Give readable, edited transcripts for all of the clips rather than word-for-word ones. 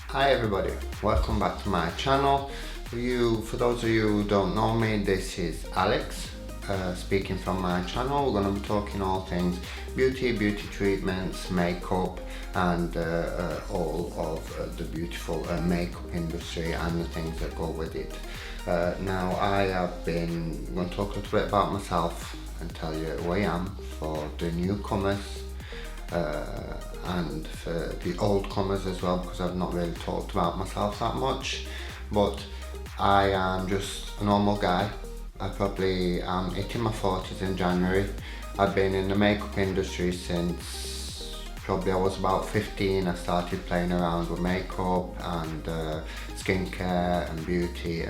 Hi everybody, welcome back to my channel. For those of you who don't know me, this is Alex speaking from my channel. We're going to be talking all things beauty treatments, makeup, and all of the beautiful makeup industry and the things that go with it. Now I'm going to talk a little bit about myself and tell you who I am for the newcomers and for the old comers as well, because I've not really talked about myself that much. But I am just a normal guy. I probably am hitting my 40s in January. I've been in the makeup industry since probably I was about 15. I started playing around with makeup and skincare and beauty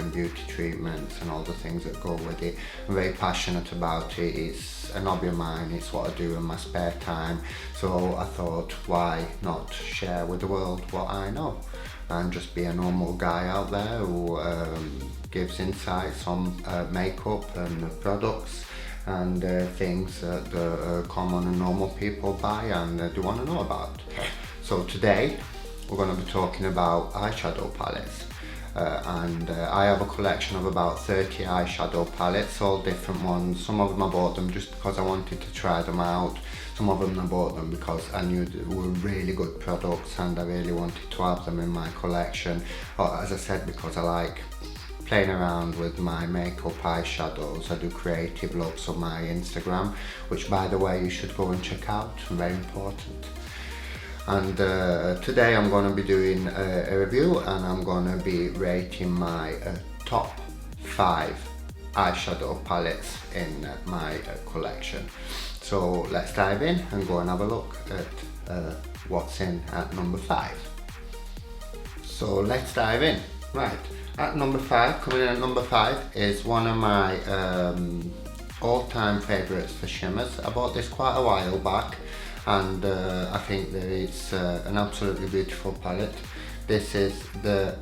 treatments and all the things that go with it. I'm very passionate about it. It's an hobby of mine. It's what I do in my spare time. So I thought, why not share with the world what I know and just be a normal guy out there who gives insights on makeup and products and things that common and normal people buy and do want to know about. So today we're going to be talking about eyeshadow palettes, and I have a collection of about 30 eyeshadow palettes, all different ones. Some of them I bought them just because I wanted to try them out. Some of them I bought them because I knew they were really good products and I really wanted to have them in my collection. Or, as I said, because I like playing around with my makeup eyeshadows. I do creative looks on my Instagram, which by the way you should go and check out, very important. And today I'm going to be doing a review and I'm going to be rating my top 5 eyeshadow palettes in my collection. So let's dive in and go and have a look at what's in at number 5. So let's dive in. Right, at number 5, coming in at number 5 is one of my all-time favourites for shimmers. I bought this quite a while back and I think that it's an absolutely beautiful palette. This is the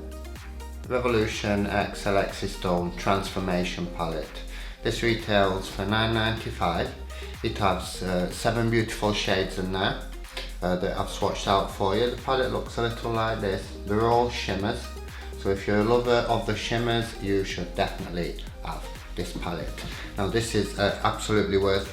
Revolution X Alexi Stone Transformation Palette. This retails for $9.95. It has 7 beautiful shades in there that I've swatched out for you. The palette looks a little like this. They're all shimmers, so if you're a lover of the shimmers, you should definitely have this palette. Now this is absolutely worth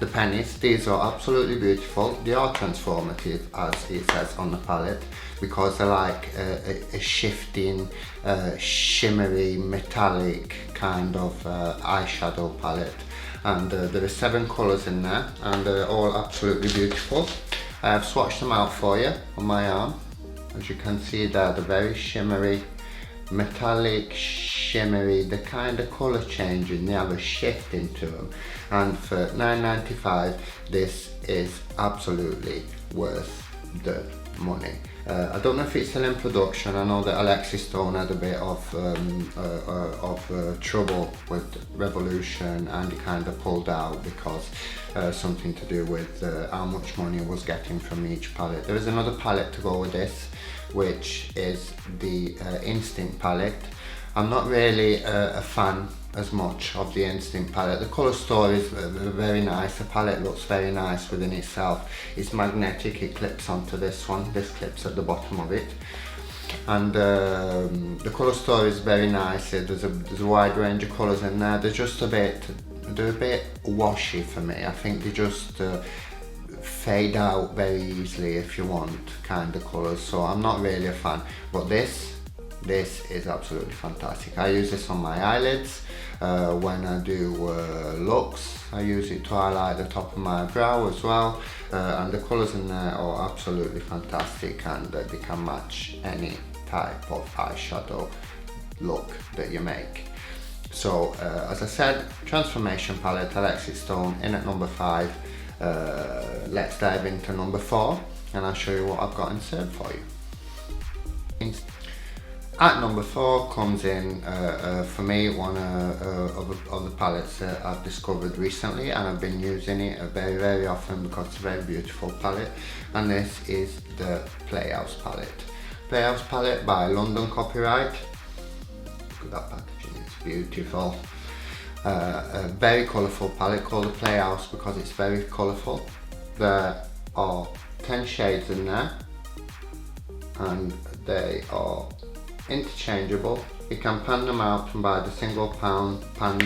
the pennies. These are absolutely beautiful. They are transformative, as it says on the palette, because they're like a shifting, shimmery, metallic kind of eyeshadow palette. And there are 7 colours in there and they're all absolutely beautiful. I have swatched them out for you on my arm. As you can see they're very shimmery, metallic, shimmery, the kind of colour changing, they have a shift into them. And for $9.95 this is absolutely worth the money. I don't know if it's still in production. I know that Alexi Stone had a bit of trouble with Revolution and he kind of pulled out because something to do with how much money he was getting from each palette. There is another palette to go with this, which is the Instinct palette. I'm not really a fan as much of the Instinct palette. The colour story is very nice. The palette looks very nice within itself. It's magnetic, it clips onto this one. This clips at the bottom of it. And the colour story is very nice. There's a wide range of colours in there. They're a bit washy for me. I think they just fade out very easily if you want kind of colours. So I'm not really a fan. But this is absolutely fantastic. I use this on my eyelids when I do looks. I use it to highlight the top of my brow as well, and the colours in there are absolutely fantastic and they can match any type of eyeshadow look that you make. So as I said, Transformation Palette, Alexi Stone, in at number 5. Let's dive into number 4 and I'll show you what I've got in store for you. At number 4 comes in, for me, one of the palettes that I've discovered recently and I've been using it very often because it's a very beautiful palette, and this is the Playhouse palette. Playhouse palette by London Copyright. Look at that packaging, it's beautiful. a very colourful palette called the Playhouse because it's very colourful. There are 10 shades in there and they are interchangeable. You can pan them out and buy the single pound pans.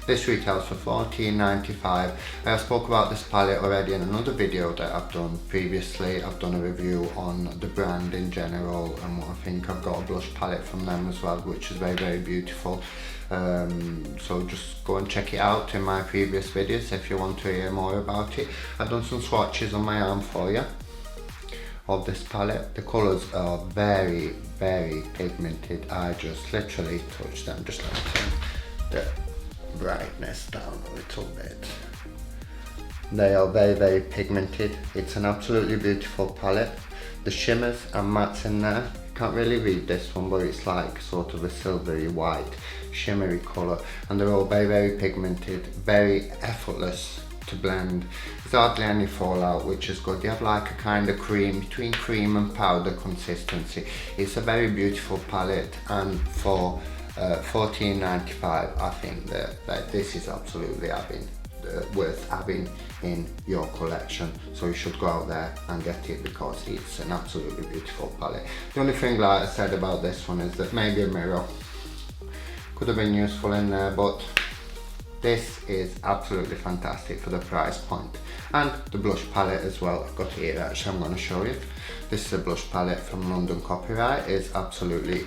This retails for $14.95. I spoke about this palette already in another video that I've done previously. I've done a review on the brand in general, and I think I've got a blush palette from them as well, which is very, very beautiful. So just go and check it out in my previous videos if you want to hear more about it. I've done some swatches on my arm for you of this palette. The colours are very, very pigmented. I just literally touch them. Just let me turn the brightness down a little bit. They are very, very pigmented. It's an absolutely beautiful palette. The shimmers and mattes in there, you can't really read this one, but it's like sort of a silvery white shimmery colour, and they're all very, very pigmented, very effortless to blend. There's hardly any fallout, which is good. You have like a kind of cream, between cream and powder consistency. It's a very beautiful palette, and for $14.95, I think that this is absolutely worth having in your collection. So you should go out there and get it because it's an absolutely beautiful palette. The only thing, like I said about this one, is that maybe a mirror could have been useful in there, but this is absolutely fantastic for the price point. And the blush palette as well, I've got it here actually, I'm going to show you. This is a blush palette from London Copyright. It's absolutely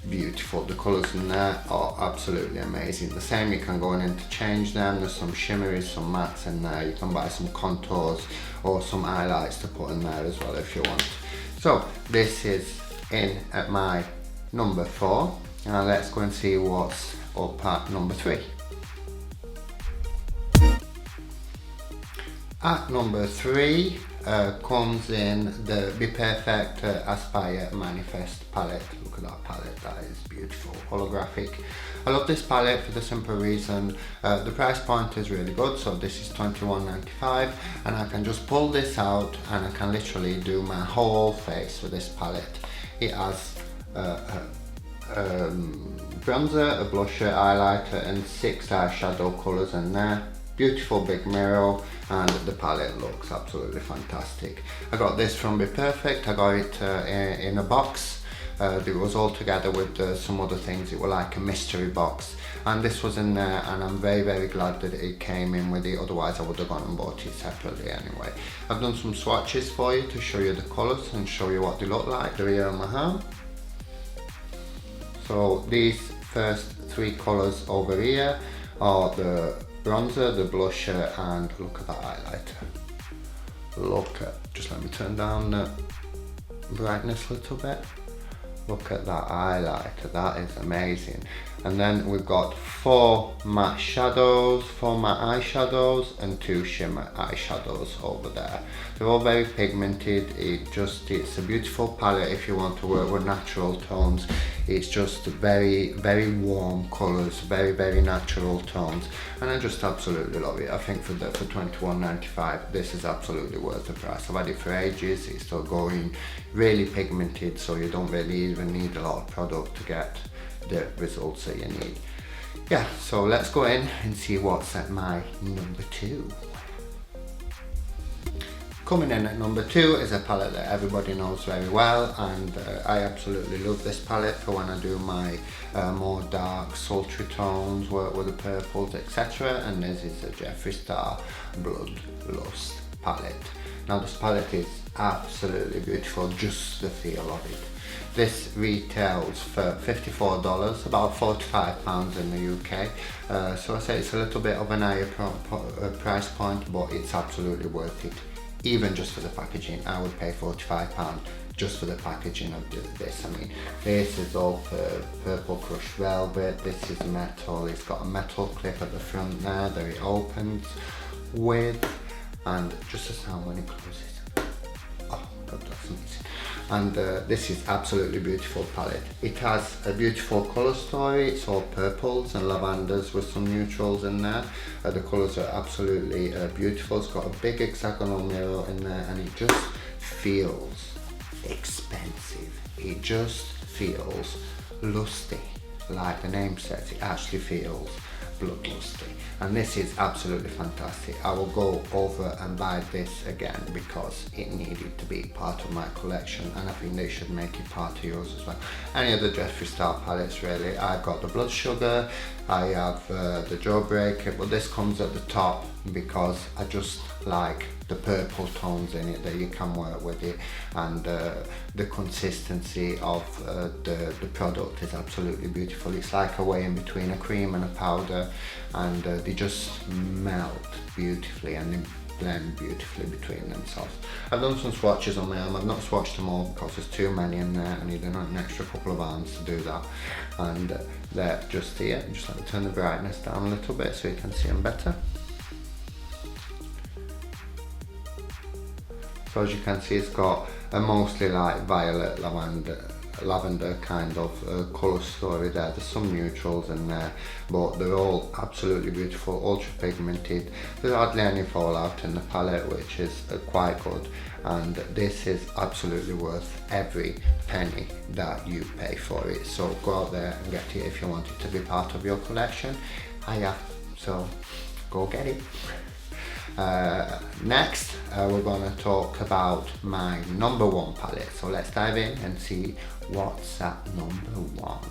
beautiful. The colours in there are absolutely amazing. The same, you can go and interchange them. There's some shimmeries, some mattes in there. You can buy some contours or some highlights to put in there as well if you want. So this is in at my number 4. Now let's go and see what's up at number 3. At number 3 comes in the Be Perfect Aspire Manifest palette. Look at that palette, that is beautiful, holographic. I love this palette for the simple reason the price point is really good. So this is $21.95, and I can just pull this out and I can literally do my whole face with this palette. It has bronzer, a blusher, highlighter and 6 eyeshadow colours in there. Beautiful big mirror, and the palette looks absolutely fantastic. I got this from Be Perfect. I got it in a box. It was all together with some other things. It was like a mystery box, and this was in there, and I'm very, very glad that it came in with it. Otherwise I would have gone and bought it separately anyway. I've done some swatches for you to show you the colours and show you what they look like. They're here on my hand. So these first 3 colours over here are the bronzer, the blusher, and look at that highlighter. Look at, just let me turn down the brightness a little bit. Look at that highlighter, that is amazing. And then we've got 4 matte shadows, 4 matte eyeshadows and 2 shimmer eyeshadows over there. They're all very pigmented. It's a beautiful palette if you want to work with natural tones. It's just very, very warm colours, very, very natural tones, and I just absolutely love it. I think for $21.95, this is absolutely worth the price. I've had it for ages. It's still going, really pigmented, so you don't really even need a lot of product to get the results that you need. Yeah, so let's go in and see what's at my number 2. Coming in at number 2 is a palette that everybody knows very well, and I absolutely love this palette for when I do my more dark sultry tones, work with the purples, etc. And this is a Jeffree Star Bloodlust palette. Now this palette is absolutely beautiful, just the feel of it. This retails for $54, about £45 in the UK. So I say it's a little bit of an higher price point, but it's absolutely worth it. Even just for the packaging, I would pay £45 just for the packaging of this. I mean, this is all purple crushed velvet. This is metal. It's got a metal clip at the front there that it opens with, and just the sound when it closes. Oh God, that's amazing. And this is absolutely beautiful palette. It has a beautiful colour story. It's all purples and lavenders with some neutrals in there. The colours are absolutely beautiful. It's got a big hexagonal mirror in there, and it just feels expensive. It just feels lusty, like the name says. It actually feels Bloodlusty, and this is absolutely fantastic. I will go over and buy this again because it needed to be part of my collection, and I think they should make it part of yours as well. Any of the Jeffree style palettes really. I've got the Blood Sugar, I have the Jawbreaker, but this comes at the top because I just like the purple tones in it that you can work with it, and the consistency of the product is absolutely beautiful. It's like a way in between a cream and a powder, and they just melt beautifully and they blend beautifully between themselves. I've done some swatches on my arm. I've not swatched them all because there's too many in there. I need an extra couple of arms to do that, and they're just here. Just let me turn the brightness down a little bit so you can see them better. So as you can see, it's got a mostly like violet lavender kind of colour story there. There's some neutrals in there, but they're all absolutely beautiful, ultra pigmented. There's hardly any fallout in the palette, which is quite good, and this is absolutely worth every penny that you pay for it. So go out there and get it if you want it to be part of your collection. I have, so go get it. Next, we're going to talk about my number one palette. So let's dive in and see what's at number one.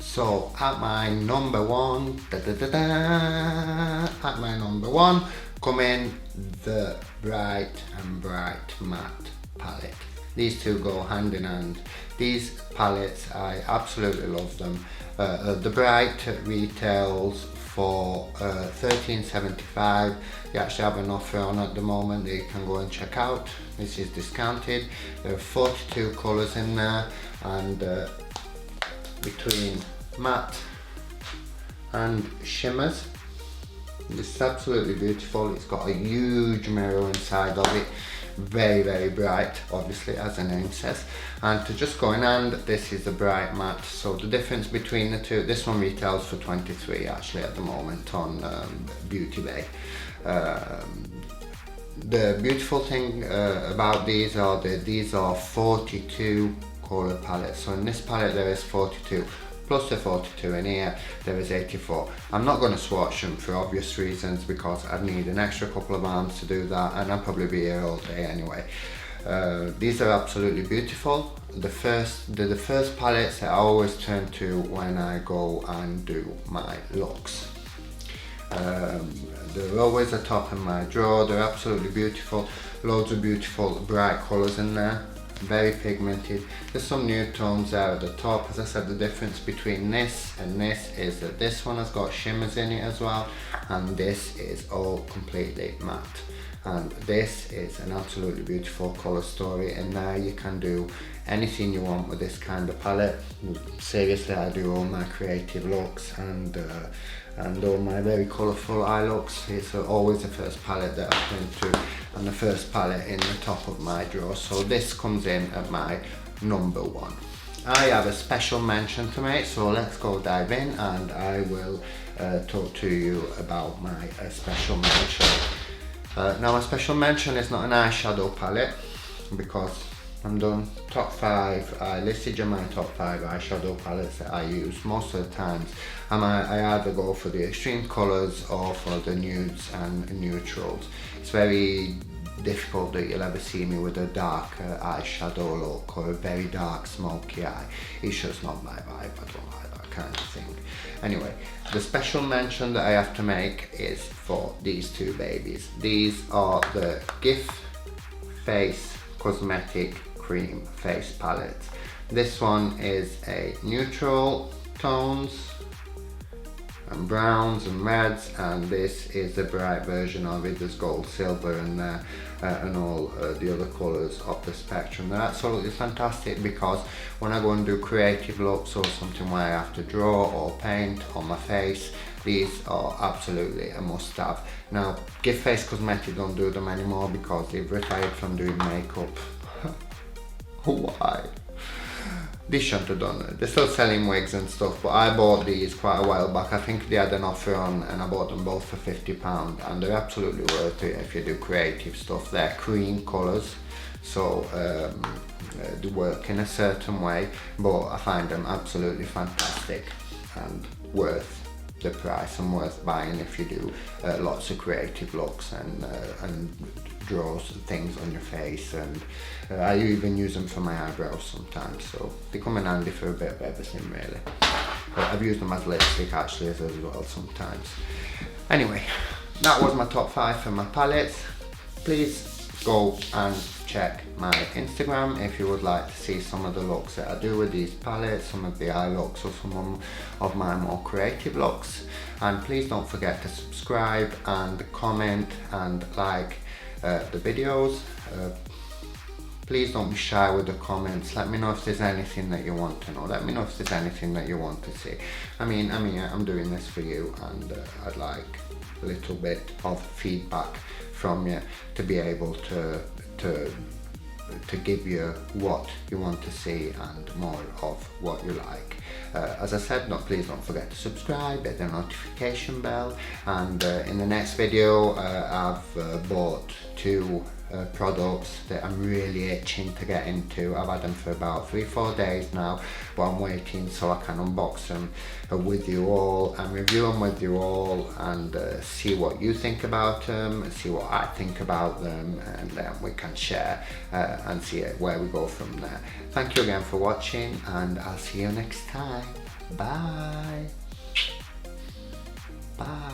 So at my number one, at my number one, come in the Bright and Bright Matte palette. These two go hand in hand. These palettes, I absolutely love them. The Bright retails for $13.75. You actually have an offer on at the moment that you can go and check out. This is discounted. There are 42 colours in there, and between matte and shimmers, it's absolutely beautiful. It's got a huge mirror inside of it, very, very bright, obviously, as the name says. And to just go in hand, this is the Bright Matte. So the difference between the two, this one retails for $23 actually at the moment on Beauty Bay. The beautiful thing about these are that these are 42 colour palettes. So in this palette there is 42. Plus the 42 in here, there is 84. I'm not going to swatch them for obvious reasons because I'd need an extra couple of arms to do that, and I'll probably be here all day anyway. These are absolutely beautiful. The first palettes that I always turn to when I go and do my looks. They're always at the top of my drawer. They're absolutely beautiful. Loads of beautiful bright colours in there. Very pigmented. There's some nude tones there at the top. As I said, the difference between this and this is that this one has got shimmers in it as well, and this is all completely matte. And this is an absolutely beautiful colour story in there. You can do anything you want with this kind of palette. Seriously, I do all my creative looks and all my very colourful eye looks. It's always the first palette that I turn to, and the first palette in the top of my drawer. So this comes in at my number one. I have a special mention to make, so let's go dive in and I will talk to you about my special mention. Now my special mention is not an eyeshadow palette because I'm done. Top 5, I listed you my top 5 eyeshadow palettes that I use most of the times. I either go for the extreme colours or for the nudes and neutrals. It's very difficult that you'll ever see me with a dark eyeshadow look or a very dark smoky eye. It's just not my vibe. I don't like that kind of thing. Anyway, the special mention that I have to make is for these two babies. These are the GIF Face Cosmetic Cream Face Palette. This one is a neutral tones and browns and reds, and this is the bright version of it. There's gold, silver and all the other colours of the spectrum. They're absolutely fantastic because when I go and do creative looks or something where I have to draw or paint on my face, these are absolutely a must have. Now GIF Face Cosmetic don't do them anymore because they've retired from doing makeup. Why? They shouldn't have done it. They're still selling wigs and stuff, but I bought these quite a while back. I think they had an offer on and I bought them both for £50, and they're absolutely worth it if you do creative stuff. They're cream colours, so they work in a certain way, but I find them absolutely fantastic and worth the price and worth buying if you do lots of creative looks and draws things on your face, and I even use them for my eyebrows sometimes, so they come in handy for a bit of everything really. But I've used them as lipstick actually as well sometimes. Anyway, that was my top 5 for my palettes. Please go and check my Instagram if you would like to see some of the looks that I do with these palettes, some of the eye looks or some of my more creative looks. And please don't forget to subscribe and comment and like the videos. Please don't be shy with the comments. Let me know if there's anything that you want to know. Let me know if there's anything that you want to see. I mean, I'm doing this for you, and I'd like a little bit of feedback from you to be able to give you what you want to see and more of what you like. As I said, please don't forget to subscribe, hit the notification bell, and in the next video I've bought 2 products that I'm really itching to get into. I've had them for about 3-4 days now, but I'm waiting so I can unbox them with you all and review them with you all, and see what you think about them, see what I think about them, and then we can share and see where we go from there. Thank you again for watching, and I'll see you next time. Bye. Bye.